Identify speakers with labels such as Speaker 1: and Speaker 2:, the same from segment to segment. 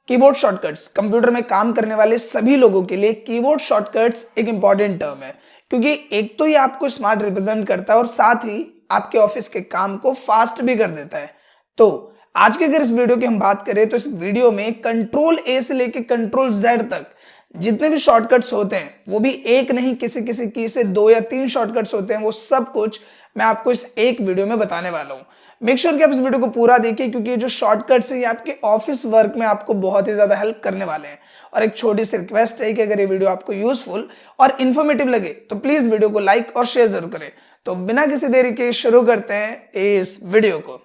Speaker 1: Keyboard shortcuts computer में काम करने वाले सभी लोगों के लिए कीबोर्ड शॉर्टकट्स एक इंपॉर्टेंट टर्म है, क्योंकि एक तो ये आपको स्मार्ट रिप्रेजेंट करता है और साथ ही आपके ऑफिस के काम को फास्ट भी कर देता है। तो आज के अगर इस वीडियो की हम बात करें तो इस वीडियो में कंट्रोल ए से लेकर कंट्रोल जेड तक जितने भी शॉर्टकट्स होते हैं, वो भी एक नहीं किसी किसी की से 2 या 3 शॉर्टकट्स होते हैं, वो सब कुछ मैं आपको इस एक वीडियो में बताने वाला हूं। मेक श्योर कि आप इस वीडियो को पूरा देखिए, क्योंकि ये जो शॉर्टकट्स है ये आपके ऑफिस वर्क में आपको बहुत ही ज्यादा हेल्प करने वाले हैं। और एक छोटी सी रिक्वेस्ट है कि अगर ये वीडियो आपको यूजफुल और इन्फॉर्मेटिव लगे तो प्लीज वीडियो को लाइक और शेयर जरूर करें। तो बिना किसी देरी के शुरू करते हैं इस वीडियो को।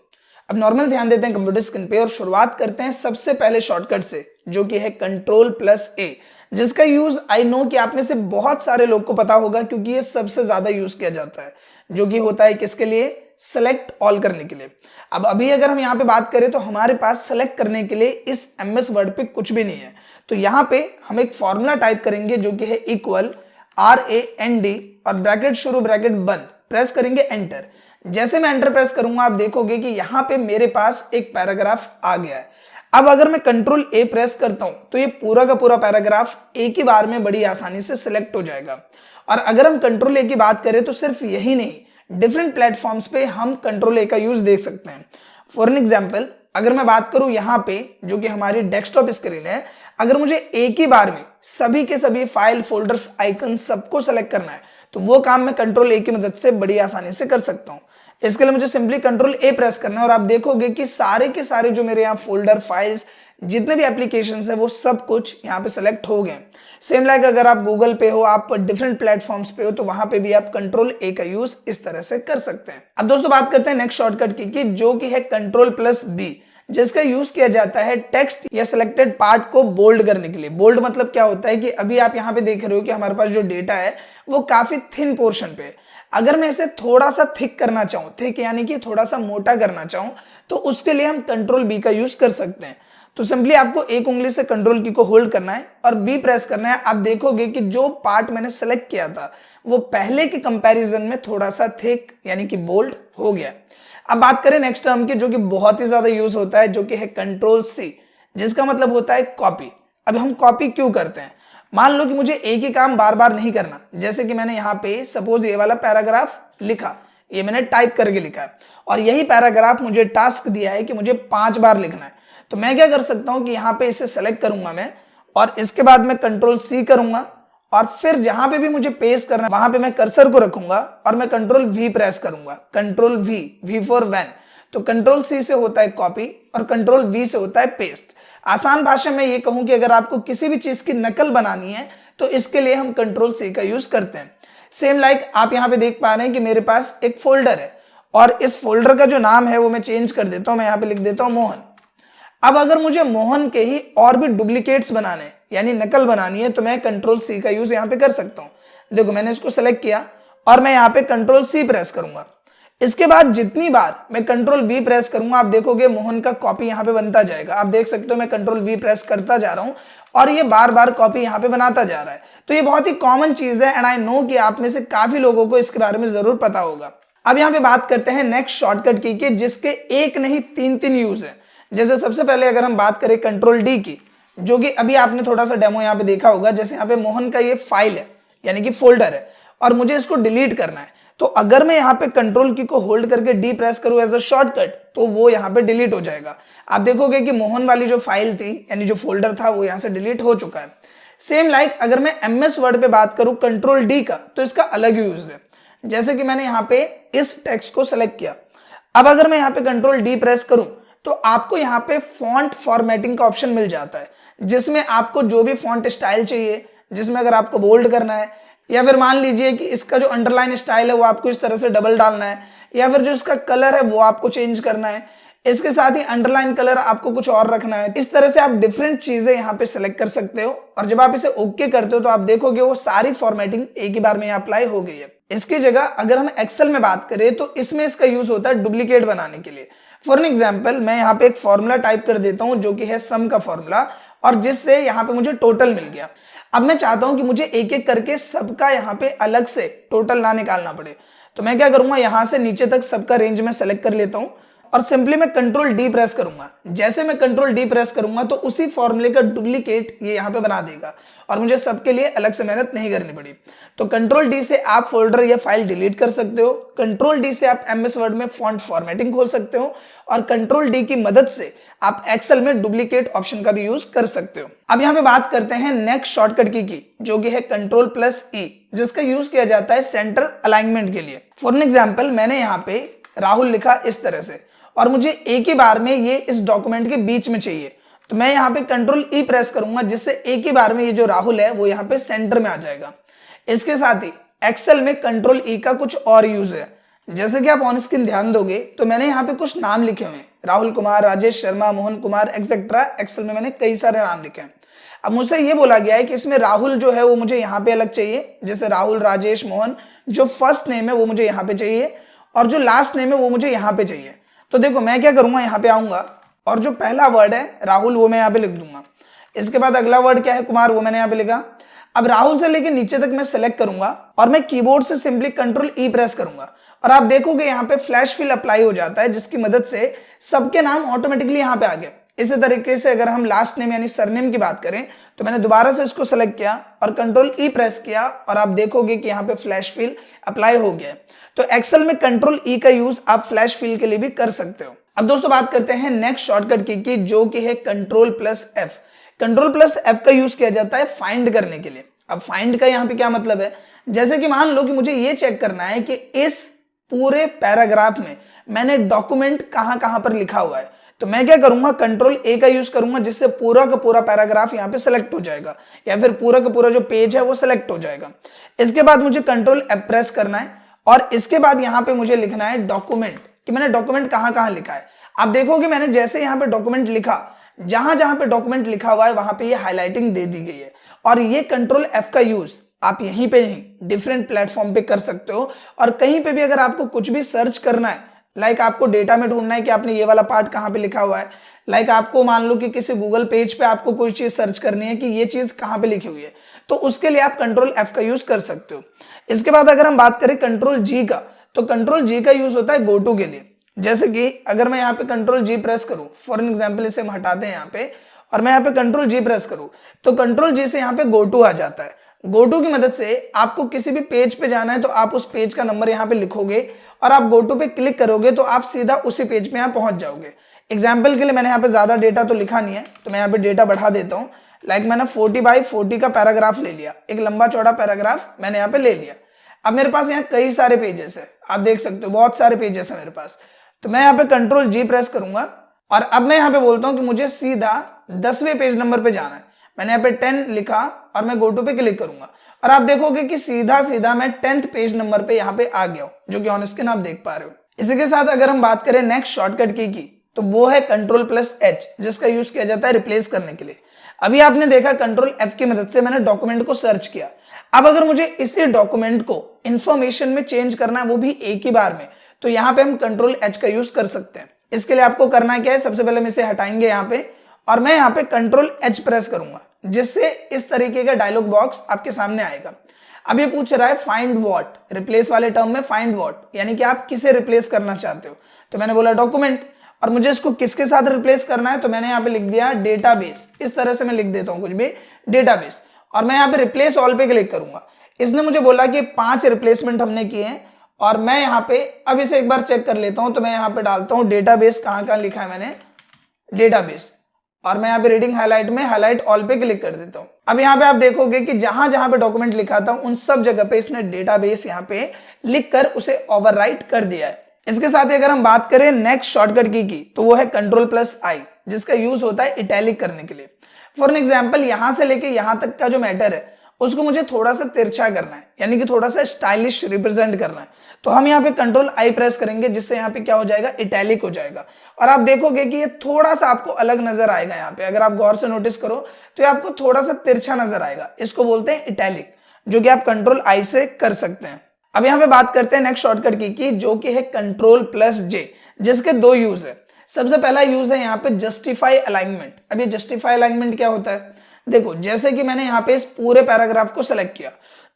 Speaker 1: अब नॉर्मल ध्यान देते हैं कंप्यूटर स्क्रीन पे और शुरुआत करते हैं सबसे पहले शॉर्टकट से, जो कि है कंट्रोल+A, जिसका यूज आई नो कि आप में से बहुत सारे लोग को पता होगा, क्योंकि ये सबसे ज्यादा यूज किया जाता है, जो कि होता है किसके लिए? सेलेक्ट ऑल करने के लिए। अब अभी अगर हम यहाँ पे बात करें तो हमारे पास सेलेक्ट करने के लिए इस MS वर्ड पे कुछ भी नहीं है, तो यहाँ पे हम एक फॉर्मूला टाइप करेंगे जो कि है इक्वल RAND और ब्रैकेट शुरू ब्रैकेट बंद, प्रेस करेंगे एंटर। जैसे मैं एंटर प्रेस करूंगा आप देखोगे कि यहाँ पे मेरे पास एक पैराग्राफ आ गया है। अब अगर मैं कंट्रोल A प्रेस करता हूं तो ये पूरा का पूरा पैराग्राफ एक ही बार में बड़ी आसानी से सिलेक्ट हो जाएगा। और अगर हम कंट्रोल A की बात करें तो सिर्फ यही नहीं, डिफरेंट प्लेटफॉर्म्स पे हम कंट्रोल A का यूज देख सकते हैं। फॉर एन एग्जाम्पल, अगर मैं बात करूं यहाँ पे जो कि हमारी डेस्कटॉप स्क्रीन है, अगर मुझे एक ही बार में सभी के सभी फाइल फोल्डर्स आइकन सबको सेलेक्ट करना है तो वो काम मैं कंट्रोल A की मदद से बड़ी आसानी से कर सकता हूं। इसके लिए मुझे सिंपली कंट्रोल A प्रेस करना है और आप देखोगे कि सारे के सारे जो मेरे यहाँ फोल्डर फाइल्स जितने भी एप्लीकेशंस है वो सब कुछ यहाँ पे सेलेक्ट हो गए। सेम लाइक अगर आप गूगल पे हो, आप डिफरेंट प्लेटफॉर्म्स पे हो, तो वहां पे भी आप कंट्रोल A का यूज इस तरह से कर सकते हैं। अब दोस्तों बात करते हैं नेक्स्ट शॉर्टकट की, जो कि है कंट्रोल+B, जिसका यूज किया जाता है टेक्स्ट या सिलेक्टेड पार्ट को बोल्ड करने के लिए। बोल्ड मतलब क्या होता है कि अभी आप यहाँ पे देख रहे हो कि हमारे पास जो डेटा है वो काफी थिन पोर्शन पे है। अगर मैं इसे थोड़ा सा थिक करना चाहूं, थिक यानी कि थोड़ा सा मोटा करना चाहूं, तो उसके लिए हम कंट्रोल B का यूज कर सकते हैं। तो सिंपली आपको एक उंगली से कंट्रोल की को होल्ड करना है और B प्रेस करना है। आप देखोगे कि जो पार्ट मैंने सेलेक्ट किया था वो पहले के कंपैरिजन में थोड़ा सा थिक यानी कि बोल्ड हो गया। अब बात करें नेक्स्ट टर्म की, जो कि बहुत ही ज्यादा यूज होता है, जो कि है कंट्रोल+C, जिसका मतलब होता है कॉपी। अब हम कॉपी क्यों करते हैं? मान लो कि मुझे एक ही काम बार बार नहीं करना, जैसे कि मैंने यहाँ पे सपोज ये वाला पैराग्राफ लिखा, ये मैंने टाइप करके लिखा है और यही पैराग्राफ मुझे टास्क दिया है कि मुझे 5 बार लिखना है। तो मैं क्या कर सकता हूं कि यहाँ पे इसे सेलेक्ट करूंगा मैं, और इसके बाद मैं कंट्रोल+C करूंगा और फिर जहां पे भी मुझे पेस्ट करना है वहां पे मैं कर्सर को रखूंगा और मैं कंट्रोल+V प्रेस करूंगा। कंट्रोल+V फॉर वैन। तो कंट्रोल+C से होता है कॉपी और कंट्रोल+V से होता है पेस्ट। आसान भाषा में ये कहूं कि अगर आपको किसी भी चीज की नकल बनानी है तो इसके लिए हम कंट्रोल+C का यूज करते हैं। सेम लाइक आप यहाँ पे देख पा रहे हैं कि मेरे पास एक फोल्डर है और इस फोल्डर का जो नाम है वो मैं चेंज कर देता हूं, मैं यहाँ पे लिख देता हूं मोहन। अब अगर मुझे मोहन के ही और भी डुप्लीकेट्स बनाने यानी नकल बनानी है तो मैं कंट्रोल+C का यूज यहाँ पे कर सकता हूं। देखो मैंने इसको सेलेक्ट किया और मैं यहाँ पे कंट्रोल+C प्रेस करूंगा। इसके बाद जितनी बार मैं कंट्रोल+V प्रेस करूंगा आप देखोगे मोहन का कॉपी यहाँ पे बनता जाएगा। आप देख सकते हो मैं कंट्रोल+V प्रेस करता जा रहा हूं और ये बार बार कॉपी यहाँ पे बनाता जा रहा है। तो ये बहुत ही कॉमन चीज है एंड आई नो कि आप में से काफी लोगों को इसके बारे में जरूर पता होगा। अब यहाँ पे बात करते हैं नेक्स्ट शॉर्टकट की, जिसके एक नहीं 3 यूज है। जैसे सबसे पहले अगर हम बात करें कंट्रोल+D की, जो कि अभी आपने थोड़ा सा डेमो यहाँ पे देखा होगा, जैसे यहाँ पे मोहन का ये फाइल है यानी कि फोल्डर है और मुझे इसको डिलीट करना है, तो अगर मैं यहाँ पे कंट्रोल की को होल्ड करके D प्रेस करूं एज अ शॉर्टकट तो वो यहाँ पे डिलीट हो जाएगा। आप देखोगे कि मोहन वाली जो फाइल थी यानी जो फोल्डर था वो यहाँ से डिलीट हो चुका है। सेम लाइक अगर मैं MS वर्ड पे बात करूं कंट्रोल+D का, तो इसका अलग यूज है। जैसे कि मैंने यहाँ पे इस टेक्स्ट को सेलेक्ट किया, अब अगर मैं यहाँ पे कंट्रोल+D प्रेस करूं तो आपको यहाँ पे फॉन्ट फॉर्मेटिंग का ऑप्शन मिल जाता है, जिसमें आपको जो भी फॉन्ट स्टाइल चाहिए, जिसमें अगर आपको बोल्ड करना है या फिर मान लीजिए कि इसका जो अंडरलाइन स्टाइल है वो आपको इस तरह से डबल डालना है, या फिर जो इसका कलर है वो आपको चेंज करना है, इसके साथ ही अंडरलाइन कलर आपको कुछ और रखना है। इस तरह से आप डिफरेंट चीजें यहाँ पे सिलेक्ट कर सकते हो और जब आप इसे ओके करते हो तो आप देखोगे वो सारी फॉर्मेटिंग एक ही बार में अप्लाई हो गई है। इसकी जगह अगर हम एक्सेल में बात करें तो इसमें इसका यूज होता है डुप्लीकेट बनाने के लिए। फॉर एन एग्जाम्पल मैं यहाँ पे एक फॉर्मूला टाइप कर देता हूँ जो कि है सम का फॉर्मूला, और जिससे यहाँ पे मुझे टोटल मिल गया। अब मैं चाहता हूं कि मुझे एक एक करके सबका यहाँ पे अलग से टोटल ना निकालना पड़े, तो मैं क्या करूंगा, यहां से नीचे तक सबका रेंज में सेलेक्ट कर लेता हूं और सिंपली मैं कंट्रोल डी प्रेस करूंगा। जैसे मैं कंट्रोल डी प्रेस करूंगा तो उसी फॉर्मूले का डुप्लीकेट ये यहाँ पे बना देगा और मुझे सबके लिए अलग से मेहनत नहीं करनी पड़ी। तो कंट्रोल डी से आप फोल्डर या फाइल डिलीट कर सकते हो, कंट्रोल डी से आप एमएस वर्ड में फॉन्ट फॉर्मेटिंग खोल सकते हो और कंट्रोल डी की मदद से आप एक्सेल में डुप्लीकेट ऑप्शन का भी यूज कर सकते हो। अब यहाँ पे बात करते हैं नेक्स्ट शॉर्टकट की जो कि है कंट्रोल प्लस ई, जिसका यूज किया जाता है सेंटर अलाइनमेंट के लिए। फॉर एन एग्जाम्पल मैंने यहाँ पे राहुल लिखा इस तरह से और मुझे एक ही बार में ये इस डॉक्यूमेंट के बीच में चाहिए, तो मैं यहाँ पे कंट्रोल ई प्रेस करूंगा जिससे एक ही बार में ये जो राहुल है वो यहाँ पे सेंटर में आ जाएगा। इसके साथ ही एक्सेल में कंट्रोल ई का कुछ और यूज है। जैसे कि आप ऑन स्क्रीन ध्यान दोगे तो मैंने यहाँ पे कुछ नाम लिखे हुए हैं, राहुल कुमार, राजेश शर्मा, मोहन कुमार एक्सेट्रा। एक्सेल में मैंने कई सारे नाम लिखे हैं। अब मुझसे ये बोला गया है कि इसमें राहुल जो है वो मुझे यहाँ पे अलग चाहिए, जैसे राहुल, राजेश, मोहन, जो फर्स्ट नेम है वो मुझे यहाँ पे चाहिए और जो लास्ट नेम है वो मुझे यहाँ पे चाहिए। तो देखो मैं क्या करूंगा, यहाँ पे आऊंगा और जो पहला वर्ड है राहुल वो मैं यहाँ पे लिख दूंगा। इसके बाद अगला वर्ड क्या है, कुमार, वो मैंने यहाँ पे लिखा। अब राहुल से लेकर नीचे तक मैं सेलेक्ट करूंगा और मैं कीबोर्ड से सिंपली कंट्रोल ई प्रेस करूंगा और आप देखोगे यहाँ पे फ्लैश फिल अप्लाई हो जाता है, जिसकी मदद से सबके नाम ऑटोमेटिकली यहाँ पे आ गए। इसी तरीके से अगर हम लास्ट नेम यानी सरनेम की बात करें तो मैंने दोबारा से इसको सेलेक्ट किया और कंट्रोल ई प्रेस किया और आप देखोगे कि यहाँ पे फ्लैश फिल अप्लाई हो गया। तो एक्सेल में कंट्रोल ई का यूज आप फ्लैश फिल के लिए भी कर सकते हो। अब दोस्तों बात करते हैं नेक्स्ट शॉर्टकट की जो कि है control plus F. Control plus F का यूज किया जाता है फाइंड करने के लिए। अब फाइंड का यहाँ पे क्या मतलब है, जैसे कि मान लो कि मुझे ये चेक करना है कि इस पूरे पैराग्राफ में मैंने डॉक्यूमेंट कहां पर लिखा हुआ है, तो मैं क्या करूंगा, कंट्रोल ए का यूज करूंगा जिससे पूरा का पूरा पैराग्राफ यहाँ पे सेलेक्ट हो जाएगा या फिर पूरा का पूरा जो पेज है वो सेलेक्ट हो जाएगा। इसके बाद मुझे कंट्रोल एफ प्रेस करना है और इसके बाद यहाँ पे मुझे लिखना है डॉक्यूमेंट, कि मैंने डॉक्यूमेंट कहां लिखा है। आप देखोगे मैंने जैसे यहाँ पे डॉक्यूमेंट लिखा, जहां जहां पे डॉक्यूमेंट लिखा हुआ है वहां पे ये हाईलाइटिंग दे दी गई है। और ये कंट्रोल एफ का यूज आप यहीं पे नहीं डिफरेंट प्लेटफॉर्म पे कर सकते हो। और कहीं पे भी अगर आपको कुछ भी सर्च करना है, लाइक आपको डेटा में ढूंढना है कि आपने ये वाला पार्ट कहाँ पे लिखा हुआ है, लाइक आपको मान लो कि किसी गूगल पेज पे आपको कोई चीज सर्च करनी है कि ये चीज कहाँ पे लिखी हुई है, तो उसके लिए आप कंट्रोल एफ का यूज कर सकते हो। इसके बाद अगर हम बात करें कंट्रोल जी का, तो कंट्रोल जी का यूज होता है गो टू के लिए। जैसे कि अगर मैं यहाँ पे कंट्रोल जी प्रेस करूं, फॉर एन एग्जाम्पल इसे हम हटाते हैं यहाँ पे और मैं यहाँ पे कंट्रोल जी प्रेस करूं तो कंट्रोल जी से यहाँ पे गो टू आ जाता है। गो टू की मदद से आपको किसी भी पेज पे जाना है तो आप उस पेज का नंबर यहाँ पे लिखोगे और आप गो टू पे क्लिक करोगे तो आप सीधा उसी पेज पे यहाँ पहुंच जाओगे। एग्जाम्पल के लिए मैंने यहाँ पे ज्यादा डेटा तो लिखा नहीं है तो मैं यहाँ पे डेटा बढ़ा देता हूँ। लाइक मैंने 40x40 का पैराग्राफ ले लिया, एक लंबा चौड़ा पैराग्राफ मैंने यहाँ पे ले लिया। अब मेरे पास यहाँ कई सारे पेजेस है, आप देख सकते हो बहुत सारे पेजेस है मेरे पास। तो मैं यहाँ पे कंट्रोल जी प्रेस करूंगा और अब मैं यहाँ पे बोलता हूँ कि मुझे सीधा 10वें पेज नंबर पे जाना है। मैंने यहाँ पे 10 लिखा और मैं गो टू पे क्लिक करूंगा और आप देखोगे कि सीधा सीधा मैं 10th पेज नंबर पे यहाँ पे आ गया हूँ, जो कि ऑन स्क्रीन आप देख पा रहे हो। इसी के साथ अगर हम बात करें नेक्स्ट शॉर्टकट की तो वो है कंट्रोल प्लस एच, जिसका यूज किया जाता है रिप्लेस करने के लिए। अभी आपने देखा कंट्रोल एफ की मदद से मैंने डॉक्यूमेंट को सर्च किया। अब अगर मुझे इसी डॉक्यूमेंट को इंफॉर्मेशन में चेंज करना है वो भी एक ही बार में, तो यहाँ पे हम कंट्रोल एच का यूज कर सकते हैं। इसके लिए आपको करना क्या है, सबसे पहले हम इसे हटाएंगे यहाँ पे और मैं यहाँ पे कंट्रोल एच प्रेस करूंगा जिससे इस तरीके का डायलॉग बॉक्स आपके सामने आएगा। अब ये पूछ रहा है फाइंड व्हाट, रिप्लेस वाले टर्म में फाइंड व्हाट यानी कि आप किसे रिप्लेस करना चाहते हो। तो मैंने बोला डॉक्यूमेंट और मुझे इसको किसके साथ रिप्लेस करना है, तो मैंने यहाँ पे लिख दिया डेटाबेस। इस तरह से मैं लिख देता हूँ कुछ भी, डेटाबेस, और मैं यहाँ पे रिप्लेस ऑल पे क्लिक करूंगा। इसने मुझे बोला कि 5 रिप्लेसमेंट हमने किए हैं और मैं यहाँ पे अब इसे एक बार चेक कर लेता हूँ। तो मैं यहाँ पे डालता हूँ डेटाबेस, कहाँ लिखा है मैंने डेटाबेस, और मैं यहाँ पे रीडिंग हाईलाइट में हाईलाइट ऑल पे क्लिक कर देता हूँ। अब यहाँ पे आप देखोगे कि जहां जहां पे डॉक्यूमेंट लिखा था उन सब जगह पे इसने डेटाबेस यहाँ पे लिख कर उसे ओवरराइट कर दिया है। इसके साथ ही अगर हम बात करें नेक्स्ट शॉर्टकट की तो वो है कंट्रोल प्लस आई, जिसका यूज होता है इटैलिक करने के लिए। फॉर एन एग्जाम्पल यहां से लेके यहां तक का जो मैटर है उसको मुझे थोड़ा सा तिरछा करना है, यानी कि थोड़ा सा स्टाइलिश रिप्रेजेंट करना है। तो हम यहाँ पे कंट्रोल आई प्रेस करेंगे जिससे यहाँ पे क्या हो जाएगा, इटैलिक हो जाएगा। और आप देखोगे कि ये थोड़ा सा आपको अलग नजर आएगा। यहाँ पे अगर आप गौर से नोटिस करो तो ये आपको थोड़ा सा तिरछा नजर आएगा। इसको बोलते हैं इटैलिक, जो कि आप कंट्रोल आई से कर सकते हैं। अब यहाँ पे बात करते हैं नेक्स्ट शॉर्टकट की जो कि है कंट्रोल प्लस जे, जिसके 2 यूज है। सबसे पहला यूज है यहाँ पे जस्टिफाई अलाइनमेंट। अब ये जस्टिफाई अलाइनमेंट क्या होता है, देखो जैसे कि मैंने यहाँ पे इस पूरे पैराग्राफ को सिलेक्ट किया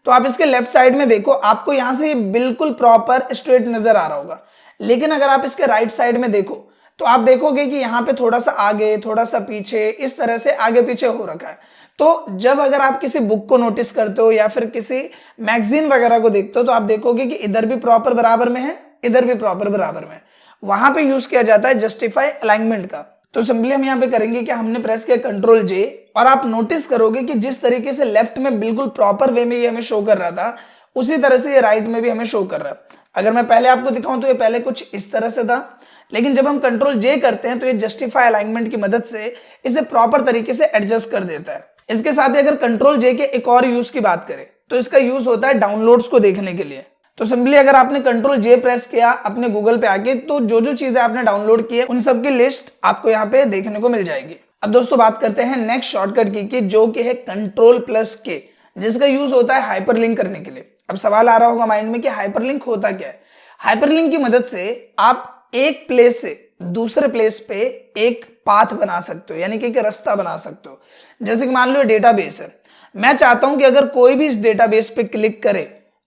Speaker 1: तो आप इसके लेफ्ट साइड में देखो, आपको यहाँ से बिल्कुल प्रॉपर स्ट्रेट नजर आ रहा होगा। लेकिन अगर आप इसके राइट साइड में देखो तो आप देखोगे कि यहाँ पे थोड़ा सा आगे, थोड़ा सा पीछे, इस तरह से आगे पीछे हो रखा है। तो जब अगर आप किसी बुक को नोटिस करते हो या फिर किसी मैगजीन वगैरह को देखते हो तो आप देखोगे कि इधर भी प्रॉपर बराबर में है, इधर भी प्रॉपर बराबर में है। वहां पे यूज किया जाता है जस्टिफाई अलाइनमेंट का। तो सिंपली हम यहाँ पे करेंगे कि हमने प्रेस किया कंट्रोल जे, और आप नोटिस करोगे कि जिस तरीके से लेफ्ट में बिल्कुल प्रॉपर वे में ये हमें शो कर रहा था, उसी तरह से ये राइट में भी हमें शो कर रहा है। अगर मैं पहले आपको दिखाऊं तो ये पहले कुछ इस तरह से था, लेकिन जब हम कंट्रोल जे करते हैं तो ये जस्टिफाई अलाइनमेंट की मदद से इसे प्रॉपर तरीके से एडजस्ट कर देता है। इसके साथ ही अगर कंट्रोल जे के एक और यूज की बात करें तो इसका यूज होता है डाउनलोड्स को देखने के लिए। तो सिंपली अगर आपने कंट्रोल जे प्रेस किया अपने गूगल पे आके, तो जो जो चीजें आपने डाउनलोड की है उन सब की लिस्ट आपको यहाँ पे देखने को मिल जाएगी। अब दोस्तों बात करते हैं नेक्स्ट शॉर्टकट की जो कि है कंट्रोल प्लस के, जिसका यूज होता है हाइपरलिंक करने के लिए। अब सवाल आ रहा होगा माइंड में कि हाइपरलिंक होता क्या है। हाइपरलिंक की मदद से आप एक प्लेस से दूसरे प्लेस पे एक पाथ बना सकते हो, यानी कि एक रास्ता बना सकते हो। जैसे कि मान लो डेटाबेस है, मैं चाहता हूं कि अगर कोई भी इस डेटाबेस पे क्लिक करे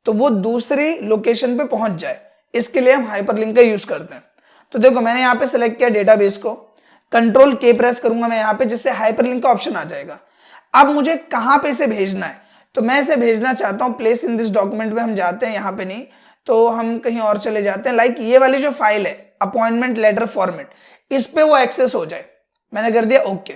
Speaker 1: तो वो दूसरी लोकेशन पे पहुंच जाए। इसके लिए हम हाइपरलिंक का यूज करते हैं। तो देखो मैंने यहाँ पे सिलेक्ट किया डेटाबेस को, कंट्रोल के प्रेस करूंगा मैं यहाँ पे, जिससे हाइपरलिंक का ऑप्शन आ जाएगा। अब मुझे कहां पे इसे भेजना है, तो मैं इसे भेजना चाहता हूं प्लेस इन दिस डॉक्यूमेंट में हम जाते हैं, यहाँ पे नहीं तो हम कहीं और चले जाते हैं। लाइक ये वाली जो फाइल है अपॉइंटमेंट लेटर फॉर्मेट, इस पे वो एक्सेस हो जाए। मैंने कर दिया ओके।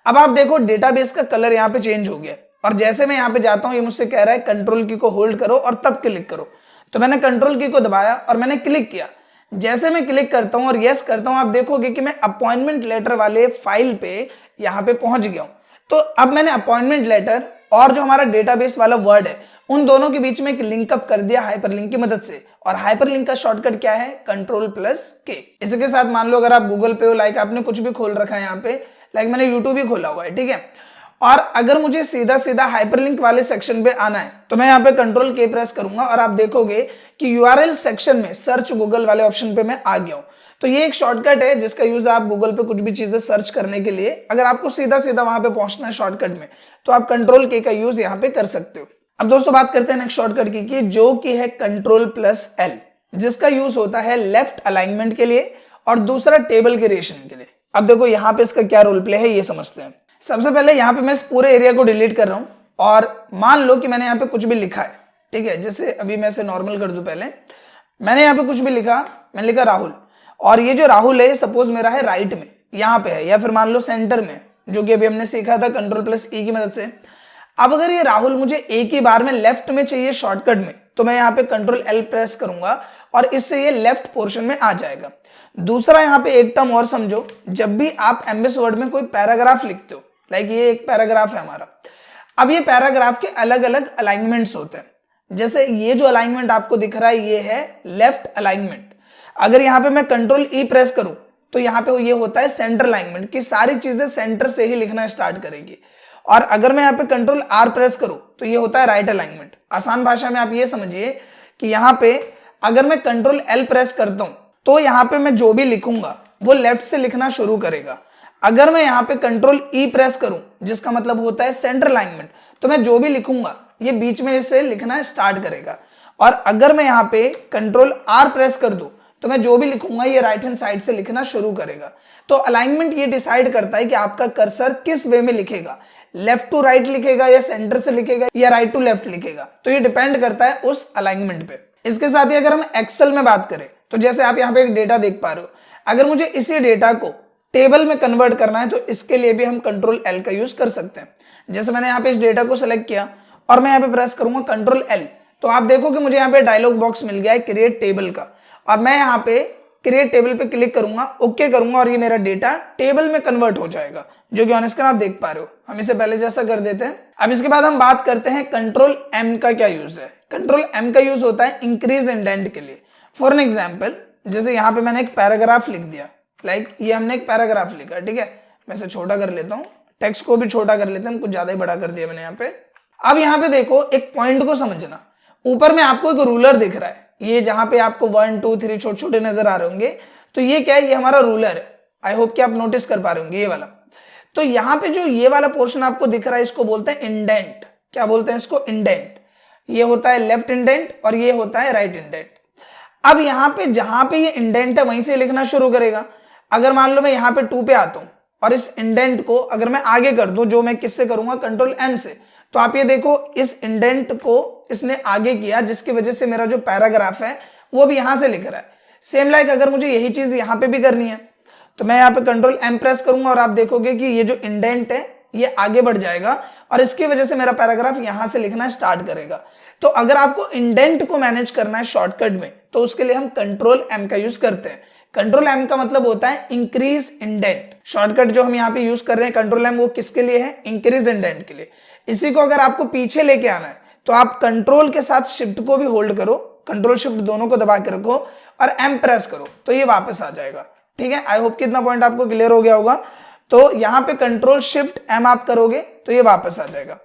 Speaker 1: अब आप देखो डेटाबेस का कलर यहाँ पे चेंज हो गया, और जैसे मैं यहाँ पे जाता हूँ ये मुझसे कह रहा है कंट्रोल की को होल्ड करो और तब क्लिक करो। तो मैंने कंट्रोल की को दबाया और मैंने क्लिक किया। जैसे मैं क्लिक करता हूँ और यस करता हूँ, आप देखोगे कि मैं अपॉइंटमेंट लेटर वाले फाइल पे यहाँ पे पहुंच गया हूँ। तो अब मैंने अपॉइंटमेंट लेटर और जो हमारा डेटाबेस वाला वर्ड है उन दोनों के बीच में एक लिंकअप कर दिया हाइपरलिंक की मदद से। और हाइपरलिंक का शॉर्टकट क्या है, कंट्रोल प्लस के। इसके साथ मान लो अगर आप गूगल पे हो, लाइक आपने कुछ भी खोल रखा है यहाँ पे, लाइक मैंने यूट्यूब ही खोला हुआ है, ठीक है, और अगर मुझे सीधा सीधा हाइपरलिंक वाले सेक्शन पे आना है तो मैं यहाँ पे कंट्रोल के प्रेस करूंगा और आप देखोगे कि यूआरएल सेक्शन में सर्च गूगल वाले ऑप्शन पे मैं आ गया हूं। तो ये एक शॉर्टकट है जिसका यूज आप गूगल पे कुछ भी चीजें सर्च करने के लिए, अगर आपको सीधा सीधा वहां पे पहुंचना है शॉर्टकट में, तो आप कंट्रोल के का यूज यहाँ पे कर सकते हो। अब दोस्तों बात करते हैं नेक्स्ट शॉर्टकट की जो कि है कंट्रोल प्लस एल, जिसका यूज होता है लेफ्ट अलाइनमेंट के लिए और दूसरा टेबल क्रिएशन के लिए। अब देखो यहाँ पे इसका क्या रोल प्ले है ये समझते हैं। सबसे पहले यहाँ पे मैं इस पूरे एरिया को डिलीट कर रहा हूँ और मान लो कि मैंने यहाँ पे कुछ भी लिखा है, ठीक है, जैसे अभी मैं इसे नॉर्मल कर दूं। पहले मैंने यहाँ पे कुछ भी लिखा, मैंने लिखा राहुल, और ये जो राहुल है सपोज मेरा है राइट में यहाँ पे है, या फिर मान लो सेंटर में, जो कि अभी हमने सीखा था कंट्रोल प्लस ई की मदद से। अब अगर ये राहुल मुझे एक ही बार में लेफ्ट में चाहिए शॉर्टकट में, तो मैं यहाँ पे कंट्रोल एल प्रेस करूंगा और इससे ये लेफ्ट पोर्शन में आ जाएगा। दूसरा यहाँ पे एक टर्म और समझो, जब भी आप एमएस वर्ड में कोई पैराग्राफ लिखते हो, लाइक ये एक पैराग्राफ है हमारा, अब ये पैराग्राफ के अलग अलग अलाइनमेंट्स होते हैं। जैसे ये जो अलाइनमेंट आपको दिख रहा है ये है लेफ्ट अलाइनमेंट। अगर यहाँ पे मैं कंट्रोल ई प्रेस करूं तो यहाँ पे ये होता है सेंटर अलाइनमेंट, की सारी चीजें सेंटर से ही लिखना स्टार्ट करेंगी। और अगर मैं यहाँ पे कंट्रोल आर प्रेस करूं तो ये होता है राइट अलाइनमेंट। आसान भाषा में आप ये समझिए कि यहाँ पे अगर मैं कंट्रोल एल प्रेस करता हूं तो यहाँ पे मैं जो भी लिखूंगा वो लेफ्ट से लिखना शुरू करेगा। अगर मैं यहाँ पे कंट्रोल ई प्रेस करूं, जिसका मतलब होता है सेंटर अलाइनमेंट, तो मैं जो भी लिखूंगा ये बीच में से लिखना स्टार्ट करेगा। और अगर मैं यहाँ पे कंट्रोल आर प्रेस कर दूं तो मैं जो भी लिखूंगा ये राइट हैंड साइड से लिखना शुरू करेगा। तो अलाइनमेंट ये डिसाइड करता है कि आपका कर्सर किस वे में लिखेगा, लेफ्ट टू राइट लिखेगा या सेंटर से लिखेगा या राइट टू लेफ्ट लिखेगा। तो ये डिपेंड करता है उस अलाइनमेंट पे। इसके साथ ही अगर हम एक्सेल में बात करें तो जैसे आप यहाँ पे एक डेटा देख पा रहे हो, अगर मुझे इसी डेटा को टेबल में कन्वर्ट करना है तो इसके लिए भी हम कंट्रोल एल का यूज कर सकते हैं। जैसे मैंने यहाँ पे इस डेटा को सिलेक्ट किया और मैं यहाँ पे प्रेस करूंगा कंट्रोल एल, तो आप देखो कि मुझे यहाँ पे डायलॉग बॉक्स मिल गया है क्रिएट टेबल का, और मैं यहाँ पे क्रिएट टेबल पे क्लिक करूंगा, ओके करूंगा, और ये मेरा डेटा टेबल में कन्वर्ट हो जाएगा, जो कि ऑन स्क्रीन आप देख पा रहे हो। हम इसे पहले जैसा कर देते हैं। अब इसके बाद हम बात करते हैं कंट्रोल एम का क्या यूज है। कंट्रोल एम का यूज होता है इंक्रीज इंडेंट के लिए। फॉर एन एग्जाम्पल, जैसे यहाँ पे मैंने एक पैराग्राफ लिख दिया, लाइक ये हमने एक पैराग्राफ लिखा, ठीक है, मैं इसे छोटा कर लेता हूँ, टेक्स्ट को भी छोटा कर लेते हैं, कुछ ज्यादा ही बड़ा कर दिया मैंने यहाँ पे। अब यहाँ पे देखो एक पॉइंट को समझना, ऊपर में आपको एक रूलर दिख रहा है, ये जहां पे आपको 1 2 3 छोटे छोटे नजर आ रहे होंगे, तो ये क्या है, ये हमारा रूलर है। आई होप कि आप नोटिस कर पा रहे होंगे ये वाला। तो यहाँ पे जो ये वाला पोर्शन आपको दिख रहा है इसको बोलते हैं इंडेंट। क्या बोलते हैं इसको, इंडेंट। ये होता है लेफ्ट इंडेंट और ये होता है राइट इंडेंट। अब यहाँ पे जहां पे ये इंडेंट है वहीं से लिखना शुरू करेगा। अगर मान लो मैं यहाँ पे 2 पे आता हूं और इस इंडेंट को अगर मैं आगे कर दूं, जो मैं किससे करूंगा, कंट्रोल एम से, तो आप ये देखो इस इंडेंट को इसने आगे किया, जिसकी वजह से मेरा जो पैराग्राफ है वो भी यहां से लिख रहा है। सेम लाइक अगर मुझे यही चीज यहाँ पे भी करनी है तो मैं यहाँ पे कंट्रोल एम प्रेस करूंगा और आप देखोगे कि ये जो इंडेंट है ये आगे बढ़ जाएगा और इसकी वजह से मेरा पैराग्राफ यहां से लिखना स्टार्ट करेगा। तो अगर आपको इंडेंट को मैनेज करना है शॉर्टकट में तो उसके लिए हम कंट्रोल एम का यूज करते हैं। कंट्रोल एम का मतलब होता है इंक्रीज इंडेंट। शॉर्टकट जो हम यहाँ पे यूज कर रहे हैं कंट्रोल एम, वो किसके लिए है, इंक्रीज इंडेंट के लिए। इसी को अगर आपको पीछे लेके आना है तो आप कंट्रोल के साथ शिफ्ट को भी होल्ड करो, कंट्रोल शिफ्ट दोनों को दबा के रखो और एम प्रेस करो तो ये वापस आ जाएगा। ठीक है, आई होप कितना पॉइंट आपको क्लियर हो गया होगा। तो यहाँ पे कंट्रोल शिफ्ट एम आप करोगे तो ये वापस आ जाएगा।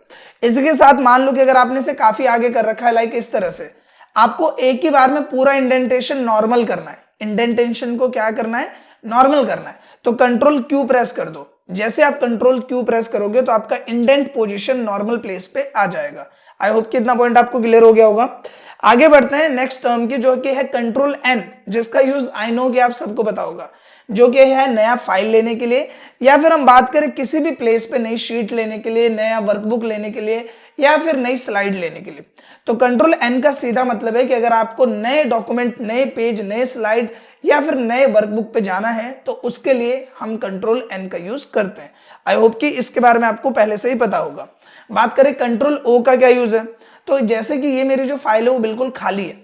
Speaker 1: इसके साथ मान लो कि अगर आपने इसे काफी आगे कर रखा है, लाइक इस तरह से, आपको एक ही बार में पूरा इंडेंटेशन नॉर्मल करना है। इंडेंटेशन को क्या करना है, नॉर्मल करना है। तो कंट्रोल क्यू प्रेस कर दो। जैसे आप कंट्रोल क्यू प्रेस करोगे तो आपका इंडेंट पोजीशन नॉर्मल प्लेस पे आ जाएगा। आई होप कितना पॉइंट आपको क्लियर हो गया होगा। आगे बढ़ते हैं नेक्स्ट टर्म की, जो कि है कंट्रोल एन, जिसका यूज आई नो कि आप सबको पता होगा, जो कि है नया फाइल लेने के लिए, या फिर हम बात करें किसी भी प्लेस पे नई शीट लेने के लिए, नया वर्कबुक लेने के लिए, या फिर नई स्लाइड लेने के लिए। तो कंट्रोल एन का सीधा मतलब है कि अगर आपको नए डॉक्यूमेंट, नए पेज, नए स्लाइड या फिर नए वर्कबुक पे जाना है तो उसके लिए हम कंट्रोल एन का यूज करते हैं। आई होप कि इसके बारे में आपको पहले से ही पता होगा। बात करें कंट्रोल ओ का क्या यूज है, तो जैसे कि ये मेरी जो फाइल है वो बिल्कुल खाली है,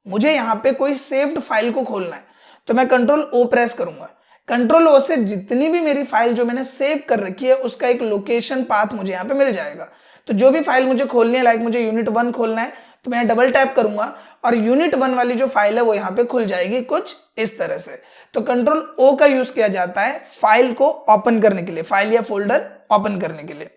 Speaker 1: मुझे यहाँ पे कोई सेव्ड फाइल को खोलना है तो मैं कंट्रोल ओ प्रेस करूंगा। कंट्रोल ओ से जितनी भी मेरी फाइल जो मैंने सेव कर रखी है उसका एक लोकेशन पाथ मुझे यहाँ पे मिल जाएगा। तो जो भी फाइल मुझे खोलनी है, लाइक मुझे यूनिट 1 खोलना है तो मैं डबल टैप करूंगा और यूनिट 1 वाली जो फाइल है वो यहाँ पे खुल जाएगी कुछ इस तरह से। तो कंट्रोल ओ का यूज किया जाता है फाइल को ओपन करने के लिए, फाइल या फोल्डर ओपन करने के लिए।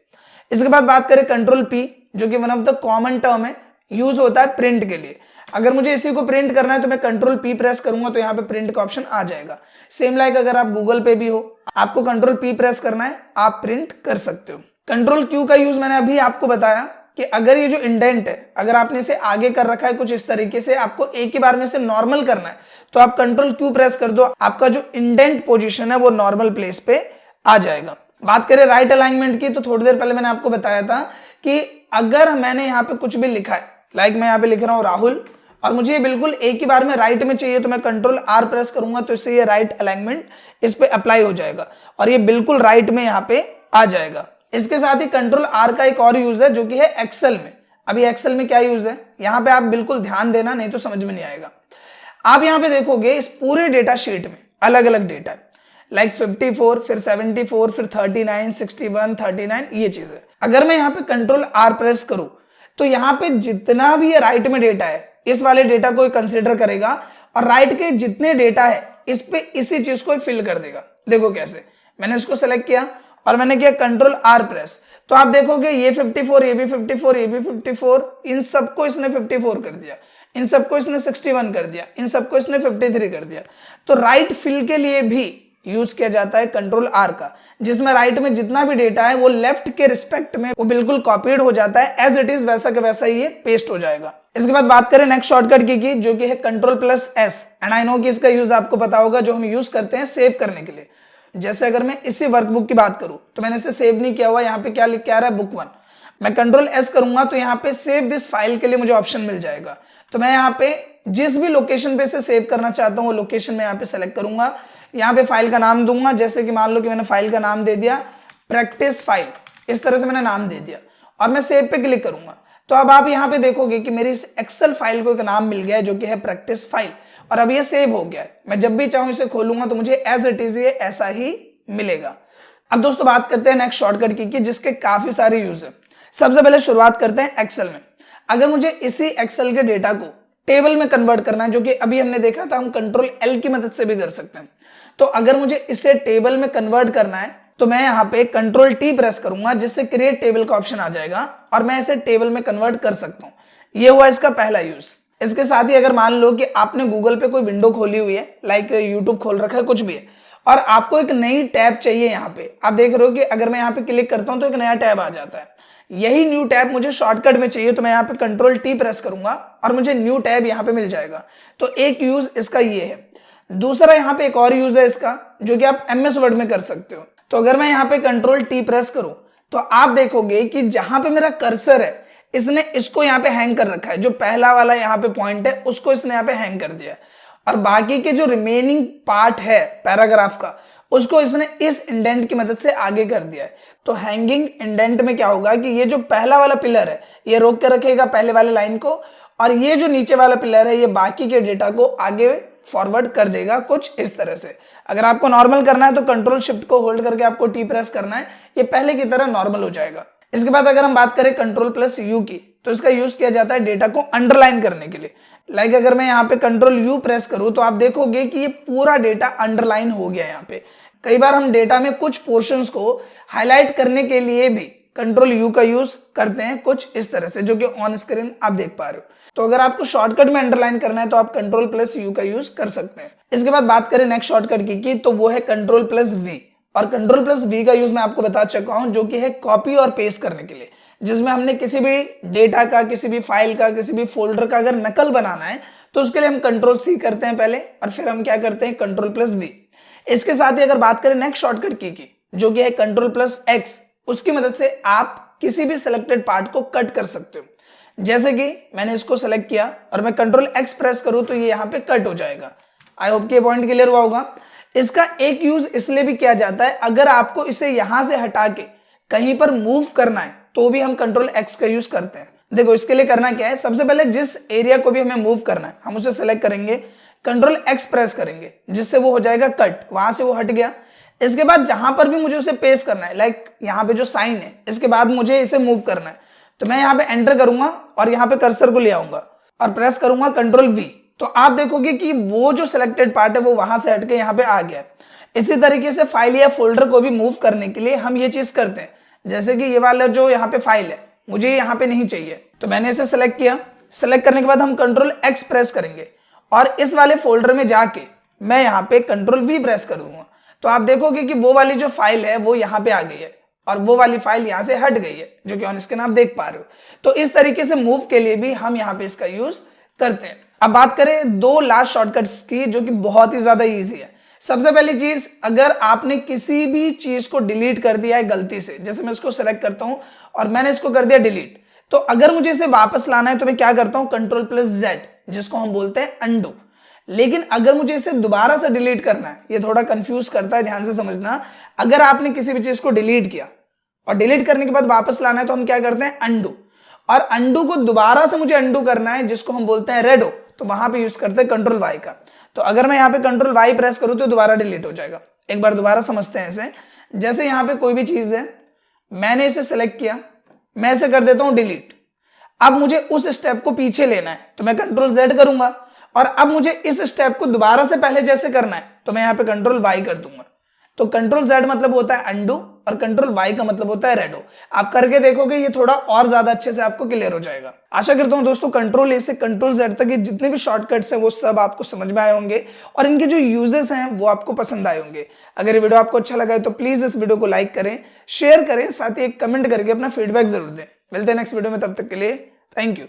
Speaker 1: इसके बाद बात करें कंट्रोल पी, जो कि one of the common term है, यूज होता है प्रिंट के लिए। अगर मुझे इसी को प्रिंट करना है तो मैं कंट्रोल पी प्रेस करूंगा तो यहाँ पे प्रिंट का ऑप्शन आ जाएगा। सेम लाइक अगर आप गूगल पे भी हो, आपको कंट्रोल पी प्रेस करना है, आप प्रिंट कर सकते हो। कंट्रोल क्यू का यूज मैंने अभी आपको बताया कि अगर ये जो इंडेंट है, अगर आपने इसे आगे कर रखा है कुछ इस तरीके से, आपको एक ही बार में इसे नॉर्मल करना है तो आप कंट्रोल क्यू प्रेस कर दो, आपका जो इंडेंट पोजीशन है वो नॉर्मल प्लेस पे आ जाएगा। बात करें राइट अलाइनमेंट की, तो थोड़ी देर पहले मैंने आपको बताया था कि अगर मैंने यहाँ पे कुछ भी लिखा है, लाइक मैं यहाँ पे लिख रहा हूँ राहुल, और मुझे ये बिल्कुल एक ही बार में राइट में चाहिए तो मैं कंट्रोल आर प्रेस करूंगा तो इससे ये राइट अलाइनमेंट इस पे अप्लाई हो जाएगा और ये बिल्कुल राइट में यहाँ पे आ जाएगा। इसके साथ ही कंट्रोल आर का एक और यूज है जो कि है एक्सेल में। अभी एक्सेल में क्या यूज है, यहाँ पे आप बिल्कुल ध्यान देना, नहीं तो समझ में नहीं आएगा। आप यहाँ पे देखोगे इस पूरे डेटा शीट में अलग अलग डेटा है, लाइक 54, फिर 74, फिर 39, 61, 39, ये चीज है। अगर मैं यहाँ पे कंट्रोल आर प्रेस करूं तो यहाँ पे जितना भी ये राइट में डेटा है इस वाले डेटा को कंसीडर करेगा और राइट के जितने डेटा है इस पे इसी चीज को फिल कर देगा। देखो कैसे, मैंने इसको सेलेक्ट किया और मैंने किया कंट्रोल आर प्रेस, तो आप देखोगे ये 54, ये भी 54, ये भी 54, इन सबको इसने 54 कर दिया, इन सबको इसने 61 कर दिया, इन सबको इसने 53 कर दिया। तो राइट फिल के लिए भी यूज किया जाता है कंट्रोल आर का, जिसमें राइट में जितना भी डेटा है वो लेफ्ट के रिस्पेक्ट में वो बिल्कुल कॉपीड हो जाता है, एज इट इज वैसा के वैसा ही ये पेस्ट हो जाएगा। इसके बाद बात करें नेक्स्ट शॉर्टकट की जो कि है control plus S, and I know कि इसका यूज आपको पता होगा, जो हम यूज करते हैं सेव करने के लिए। जैसे अगर मैं इसी वर्कबुक की बात करूं तो मैंने इसे सेव नहीं किया हुआ, यहाँ पे क्या लिख के आ रहा है, बुक 1। मैं कंट्रोल एस करूंगा तो यहाँ पे सेव दिस फाइल के लिए मुझे ऑप्शन मिल जाएगा। तो मैं यहाँ पे जिस भी लोकेशन पे से सेव करना चाहता हूँ वो लोकेशन में यहाँ पे सेलेक्ट करूंगा, यहाँ पे फाइल का नाम दूंगा, जैसे कि मान लो कि मैंने फाइल का नाम दे दिया प्रैक्टिस फाइल, इस तरह से मैंने नाम दे दिया और मैं सेव पे क्लिक करूंगा। तो अब आप यहाँ पे देखोगे कि मेरी इस एक्सेल फाइल को एक नाम मिल गया है जो कि है प्रैक्टिस फाइल, और अब ये सेव हो गया है। मैं जब भी चाहूं इसे खोलूंगा तो मुझे एज इट इज ये ऐसा ही मिलेगा। अब दोस्तों बात करते हैं नेक्स्ट शॉर्टकट की जिसके काफी सारे यूज है। सबसे पहले शुरुआत करते हैं एक्सेल में। अगर मुझे इसी एक्सेल के डेटा को टेबल में कन्वर्ट करना है, जो कि अभी हमने देखा था हम कंट्रोल एल की मदद से भी कर सकते हैं, तो अगर मुझे इसे टेबल में कन्वर्ट करना है तो मैं यहाँ पे कंट्रोल टी प्रेस करूंगा, जिससे क्रिएट टेबल का ऑप्शन आ जाएगा और मैं इसे टेबल में कन्वर्ट कर सकता हूँ। ये हुआ इसका पहला यूज। इसके साथ ही अगर मान लो कि आपने गूगल पे कोई विंडो खोली हुई है, लाइक यूट्यूब खोल रखा है, कुछ भी है, और आपको एक नई टैब चाहिए, यहाँ पे आप देख रहे हो कि अगर मैं यहाँ पे क्लिक करता हूँ तो एक नया टैब आ जाता है। यही न्यू टैब मुझे शॉर्टकट में चाहिए, तो मैं यहाँ पे कंट्रोल टी प्रेस करूंगा और मुझे न्यू टैब यहाँ पे मिल जाएगा। तो एक यूज इसका ये है। दूसरा यहाँ पे एक और यूज है इसका, जो कि आप एमएस वर्ड में कर सकते हो। तो अगर मैं यहाँ पे कंट्रोल टी प्रेस करूं तो आप देखोगे कि जहां पे मेरा कर्सर है इसने इसको यहाँ पे हैंग कर रखा है। जो पहला वाला यहाँ पे पॉइंट है उसको इसने यहाँ पे हैंग कर दिया है, और बाकी के जो रिमेनिंग पार्ट है पैराग्राफ का उसको इसने इस इंडेंट की मदद से आगे कर दिया है। तो हैंगिंग इंडेंट में क्या होगा कि ये जो पहला वाला पिलर है ये रोक के रखेगा पहले वाले लाइन को, और ये जो नीचे वाला पिलर है ये बाकी के डेटा को आगे फॉरवर्ड कर देगा कुछ इस तरह से। अगर आपको नॉर्मल करना है तो कंट्रोल शिफ्ट को होल्ड करके आपको टी प्रेस करना है, ये पहले की तरह नॉर्मल हो जाएगा। इसके बाद अगर हम बात करें कंट्रोल प्लस यू की, तो इसका यूज किया जाता है डेटा को अंडरलाइन करने के लिए। लाइक अगर मैं यहाँ पे कंट्रोल यू प्रेस करूं तो आप देखोगे कि ये पूरा डेटा अंडरलाइन हो गया। यहाँ पे कई बार हम डेटा में कुछ पोर्शंस को हाईलाइट करने के लिए भी कंट्रोल यू का यूज करते हैं कुछ इस तरह से, जो कि ऑन स्क्रीन आप देख पा रहे हो। तो अगर आपको शॉर्टकट में अंडरलाइन करना है तो आप कंट्रोल प्लस यू का यूज कर सकते हैं। इसके बाद बात करें नेक्स्ट शॉर्टकट की तो वो है कंट्रोल प्लस वी। और कंट्रोल प्लस वी का यूज मैं आपको बता चुका हूं, जो कि है कॉपी और पेस्ट करने के लिए, जिसमें हमने किसी भी डेटा का, किसी भी फाइल का, किसी भी फोल्डर का अगर नकल बनाना है तो उसके लिए हम कंट्रोल सी करते हैं पहले, और फिर हम क्या करते हैं कंट्रोल प्लस वी। इसके साथ ही अगर बात करें नेक्स्ट शॉर्टकट की जो कि है कंट्रोल प्लस एक्स, उसकी मदद से आप किसी भी सिलेक्टेड पार्ट को कट कर सकते हो। जैसे कि मैंने इसको सेलेक्ट किया और मैं कंट्रोल एक्स प्रेस करूं तो ये यहाँ पे कट हो जाएगा। आई होप कि ये पॉइंट क्लियर हुआ होगा। इसका एक यूज इसलिए भी किया जाता है, अगर आपको इसे यहां से हटा के कहीं पर मूव करना है तो भी हम कंट्रोल एक्स का यूज करते हैं। देखो इसके लिए करना क्या है, सबसे पहले जिस एरिया को भी हमें मूव करना है हम उसे सेलेक्ट करेंगे, कंट्रोल एक्स प्रेस करेंगे जिससे वो हो जाएगा कट, वहां से वो हट गया। इसके बाद जहां पर भी मुझे उसे पेस्ट करना है, लाइक यहाँ पे जो साइन है इसके बाद मुझे इसे मूव करना है, तो मैं यहाँ पे एंटर करूंगा और यहाँ पे कर्सर को ले आऊंगा और प्रेस करूंगा कंट्रोल वी, तो आप देखोगे कि वो जो सिलेक्टेड पार्ट है वो वहां से हटके यहाँ पे आ गया। इसी तरीके से फाइल या फोल्डर को भी मूव करने के लिए हम ये चीज करते हैं। जैसे कि ये वाला जो यहाँ पे फाइल है मुझे यहाँ पे नहीं चाहिए, तो मैंने इसे सेलेक्ट किया। सेलेक्ट करने के बाद हम कंट्रोल एक्स प्रेस करेंगे और इस वाले फोल्डर में जाके मैं यहाँ पे कंट्रोल वी प्रेस कर दूंगा, तो आप देखोगे कि वो वाली जो फाइल है वो यहाँ पे आ गई है और वो वाली फाइल यहाँ से हट गई है, जो कि ऑन स्क्रीन आप देख पा रहे हो। तो इस तरीके से मूव के लिए भी हम यहाँ पे इसका यूज करते हैं। अब बात करें दो लास्ट शॉर्टकट्स की, जो कि बहुत ही ज्यादा इजी है। सबसे पहली चीज, अगर आपने किसी भी चीज को डिलीट कर दिया है गलती से, जैसे मैं इसको सेलेक्ट करता हूं और मैंने इसको कर दिया डिलीट, तो अगर मुझे इसे वापस लाना है तो मैं क्या करता हूं कंट्रोल प्लस जेड, जिसको हम बोलते हैं अंडू। लेकिन अगर मुझे इसे दोबारा से डिलीट करना है, ये थोड़ा कंफ्यूज करता है, ध्यान से समझना। अगर आपने किसी भी चीज को डिलीट किया और डिलीट करने के बाद वापस लाना है तो हम क्या करते हैं अंडू, और अंडू को दोबारा से मुझे अंडू करना है जिसको हम बोलते हैं रेडो, तो वहां पे यूज करते हैं कंट्रोल वाई का। तो अगर मैं यहाँ पे कंट्रोल वाई प्रेस करूं तो दोबारा डिलीट हो जाएगा। एक बार दोबारा समझते हैं इसे। जैसे यहाँ पे कोई भी चीज है, मैंने इसे सेलेक्ट किया, मैं इसे कर देता हूं डिलीट। अब मुझे उस स्टेप को पीछे लेना है तो मैं कंट्रोल जेड करूंगा, और अब मुझे इस स्टेप को दोबारा से पहले जैसे करना है तो मैं यहाँ पे कंट्रोल वाई कर दूंगा। तो कंट्रोल जेड मतलब होता है अंडू और कंट्रोल वाई का मतलब होता है रेडो। आप करके देखोगे ये थोड़ा और ज्यादा अच्छे से आपको क्लियर हो जाएगा। आशा करता हूं दोस्तों कंट्रोल ए से कंट्रोल जेड तक ये जितने भी शॉर्टकट्स हैं वो सब आपको समझ में आए होंगे और इनके जो यूजेस हैं वो आपको पसंद आए होंगे। अगर ये वीडियो आपको अच्छा लगा है तो प्लीज इस वीडियो को लाइक करें, शेयर करें, साथ ही एक कमेंट करके अपना फीडबैक जरूर दें। मिलते हैं नेक्स्ट वीडियो में, तब तक के लिए थैंक यू।